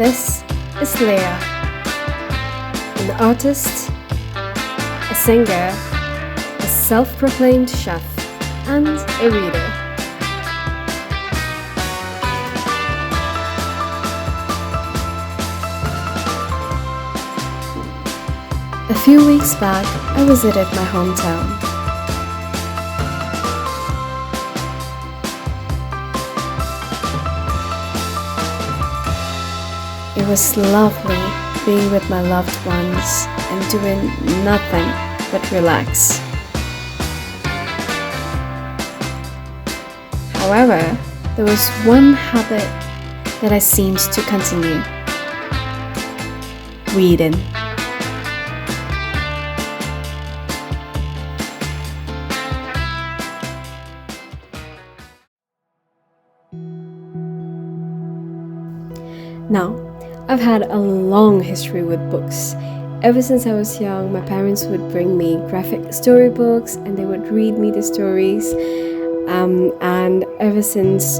This is Leah, an artist, a singer, a self-proclaimed chef, and a reader. A few weeks back, I visited my hometown. It was lovely being with my loved ones and doing nothing but relax. However, there was one habit that I seemed to continue: reading. Now, I've had a long history with books. Ever since I was young, my parents would bring me graphic storybooks and they would read me the stories. And ever since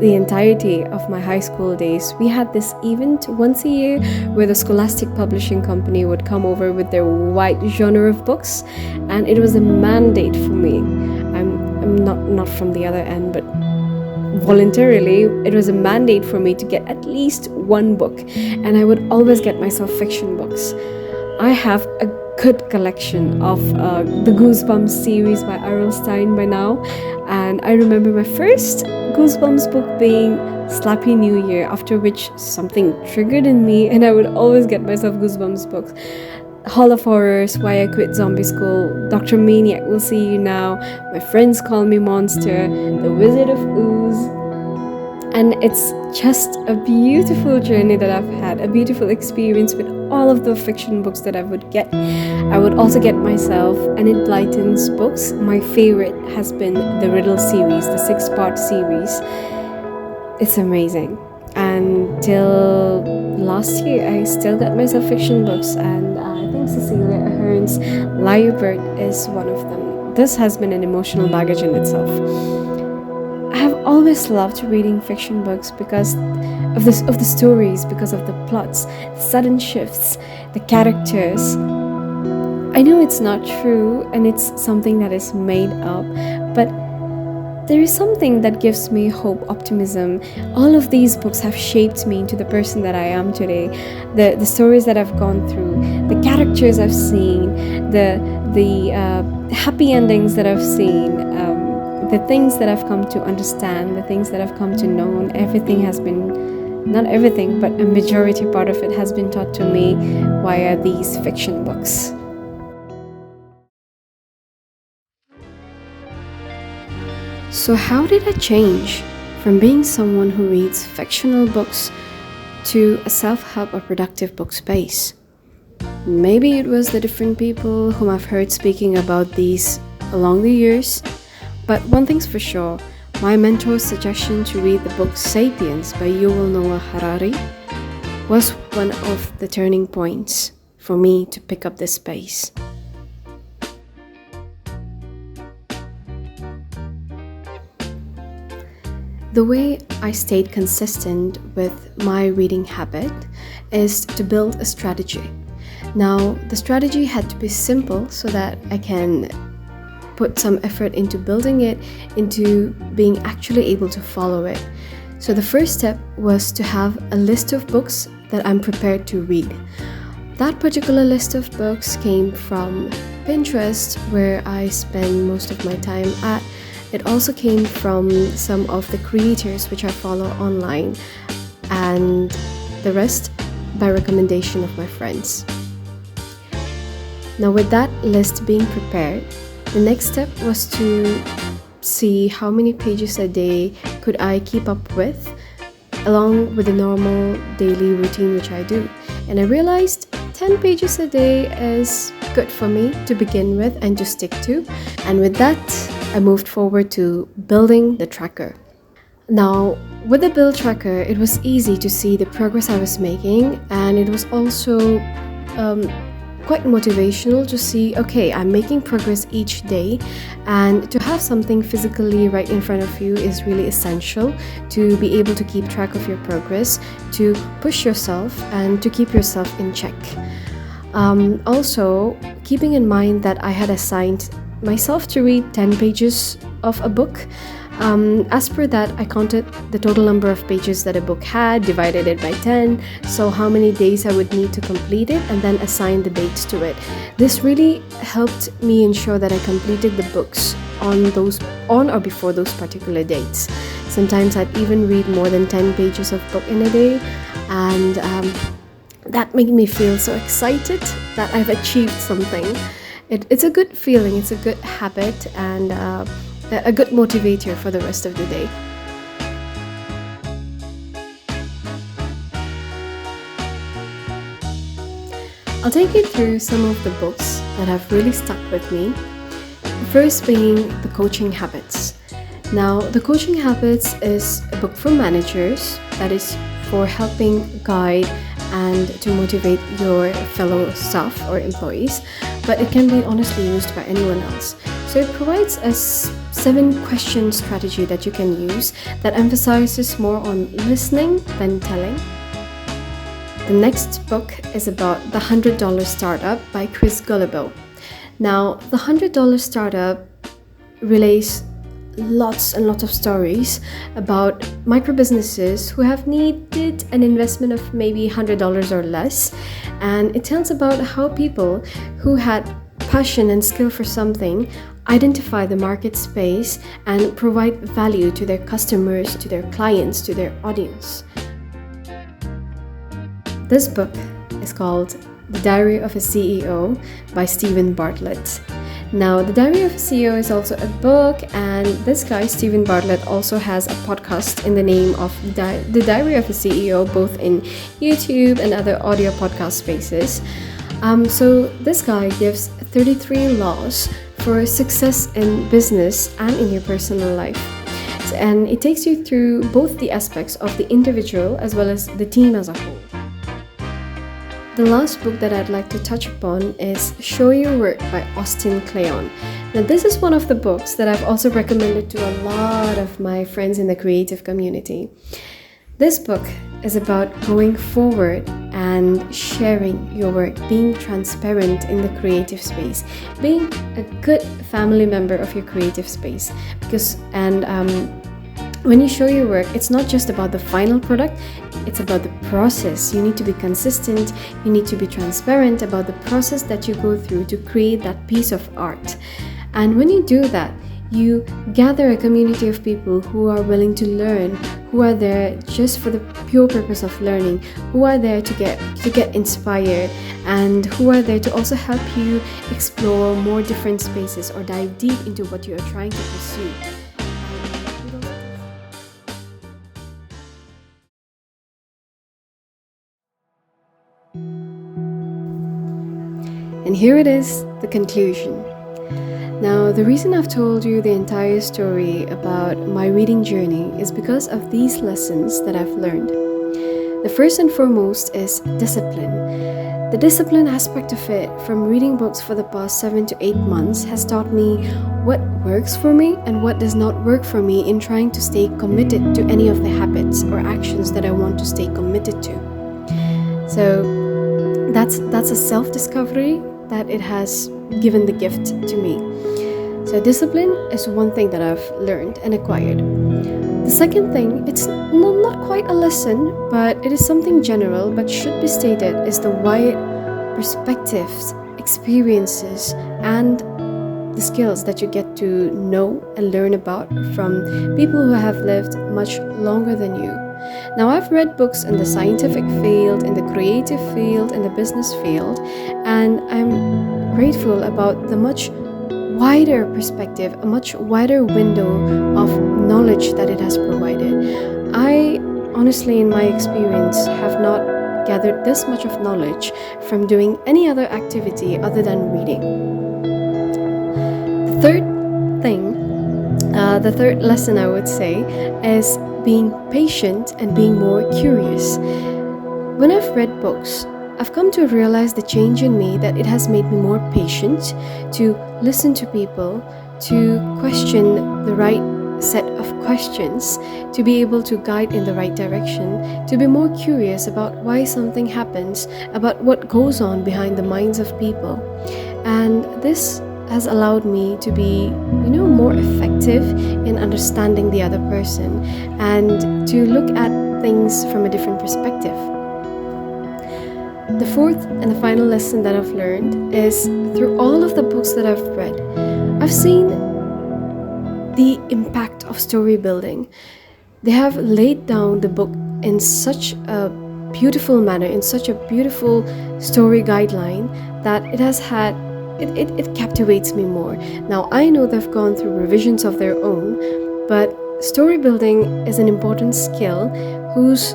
the entirety of my high school days, we had this event once a year where the Scholastic Publishing Company would come over with their wide genre of books, and it was a mandate for me. I'm not from the other end, but voluntarily, it was a mandate for me to get at least one book, and I would always get myself fiction books. I have a good collection of the Goosebumps series by R.L. Stine by now, and I remember my first Goosebumps book being Slappy New Year, after which something triggered in me and I would always get myself Goosebumps books. Hall of Horrors, Why I Quit Zombie School, Dr. Maniac Will See You Now, My Friends Call Me Monster, The Wizard of Ooze. And it's just a beautiful journey that I've had, a beautiful experience with all of the fiction books that I would get. I would also get myself Enid Blyton's books. My favorite has been the Riddle series, the 6-part series. It's amazing. And till last year, I still got myself fiction books, and I think Cecilia Ahern's Lyrebird is one of them. This has been an emotional baggage in itself. I have always loved reading fiction books because of the stories, because of the plots, the sudden shifts, the characters. I know it's not true and it's something that is made up, but there is something that gives me hope, optimism. All of these books have shaped me into the person that I am today. The stories that I've gone through, the characters I've seen, the happy endings that I've seen, the things that I've come to understand, the things that I've come to know, and everything has been, not everything, but a majority part of it has been taught to me via these fiction books. So how did I change from being someone who reads fictional books to a self-help or productive book space? Maybe it was the different people whom I've heard speaking about these along the years, but one thing's for sure, my mentor's suggestion to read the book Sapiens by Yuval Noah Harari was one of the turning points for me to pick up this space. The way I stayed consistent with my reading habit is to build a strategy. Now, the strategy had to be simple so that I can put some effort into building it, into being actually able to follow it. So the first step was to have a list of books that I'm prepared to read. That particular list of books came from Pinterest, where I spend most of my time at. It also came from some of the creators which I follow online, and the rest by recommendation of my friends. Now, with that list being prepared, the next step was to see how many pages a day could I keep up with, along with the normal daily routine which I do. And I realized 10 pages a day is good for me to begin with and to stick to. And with that, I moved forward to building the tracker. Now, with the build tracker, it was easy to see the progress I was making, and it was also quite motivational to see, okay, I'm making progress each day, and to have something physically right in front of you is really essential to be able to keep track of your progress, to push yourself, and to keep yourself in check. Also, keeping in mind that I had assigned myself to read 10 pages of a book. As per that, I counted the total number of pages that a book had, divided it by 10, so how many days I would need to complete it, and then assign the dates to it. This really helped me ensure that I completed the books on or before those particular dates. Sometimes I'd even read more than 10 pages of book in a day, and that made me feel so excited that I've achieved something. It's a good feeling, it's a good habit, and a good motivator for the rest of the day. I'll take you through some of the books that have really stuck with me. The first being The Coaching Habits. Now, The Coaching Habits is a book for managers that is for helping guide and to motivate your fellow staff or employees, but it can be honestly used by anyone else. So it provides a 7-question strategy that you can use that emphasizes more on listening than telling. The next book is about The $100 Startup by Chris Guillebeau. Now, The $100 Startup relays lots and lots of stories about micro businesses who have needed an investment of maybe $100 or less, and it tells about how people who had passion and skill for something identify the market space and provide value to their customers, to their clients, to their audience. This book is called The Diary of a CEO by Stephen Bartlett. Now, The Diary of a CEO is also a book, and this guy, Stephen Bartlett, also has a podcast in the name of The Diary of a CEO, both in YouTube and other audio podcast spaces. So this guy gives 33 laws for success in business and in your personal life. And it takes you through both the aspects of the individual as well as the team as a whole. The last book that I'd like to touch upon is Show Your Work by Austin Kleon. Now, this is one of the books that I've also recommended to a lot of my friends in the creative community. This book is about going forward and sharing your work, being transparent in the creative space, being a good family member of your creative space. When you show your work, it's not just about the final product, it's about the process. You need to be consistent, you need to be transparent about the process that you go through to create that piece of art. And when you do that, you gather a community of people who are willing to learn, who are there just for the pure purpose of learning, who are there to get inspired, and who are there to also help you explore more different spaces or dive deep into what you are trying to pursue. And here it is, the conclusion. Now, the reason I've told you the entire story about my reading journey is because of these lessons that I've learned. The first and foremost is discipline. The discipline aspect of it, from reading books for the past 7 to 8 months, has taught me what works for me and what does not work for me in trying to stay committed to any of the habits or actions that I want to stay committed to. So that's a self-discovery that it has given the gift to me. So discipline is one thing that I've learned and acquired. The second thing, it's not quite a lesson, but it is something general but should be stated, is the wide perspectives, experiences, and the skills that you get to know and learn about from people who have lived much longer than you. Now, I've read books in the scientific field, in the creative field, in the business field, and I'm grateful about the much wider perspective, a much wider window of knowledge that it has provided. I honestly, in my experience, have not gathered this much of knowledge from doing any other activity other than reading. The third lesson I would say is being patient and being more curious. When I've read books, I've come to realize the change in me, that it has made me more patient to listen to people, to question the right set of questions, to be able to guide in the right direction, to be more curious about why something happens, about what goes on behind the minds of people. And this has allowed me to be, more effective in understanding the other person and to look at things from a different perspective. The fourth and the final lesson that I've learned is, through all of the books that I've read, I've seen the impact of story building. They have laid down the book in such a beautiful manner, in such a beautiful story guideline, that it has had it captivates me more. Now I know they've gone through revisions of their own, but story building is an important skill whose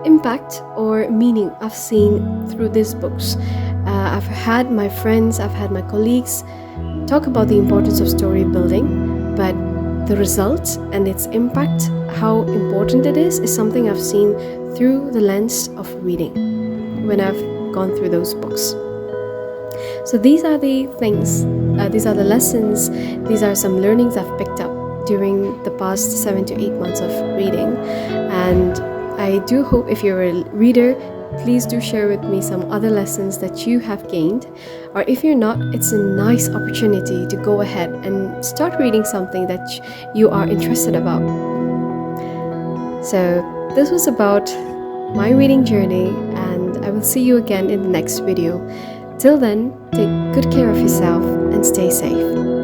impact or meaning I've seen through these books. I've had my friends, I've had my colleagues talk about the importance of story building, but the results and its impact, how important it is something I've seen through the lens of reading when I've gone through those books. So these are the things, these are the lessons, these are some learnings I've picked up during the past 7 to 8 months of reading. And I do hope, if you're a reader, please do share with me some other lessons that you have gained. Or if you're not, it's a nice opportunity to go ahead and start reading something that you are interested about. So this was about my reading journey, and I will see you again in the next video. Till then, take good care of yourself and stay safe.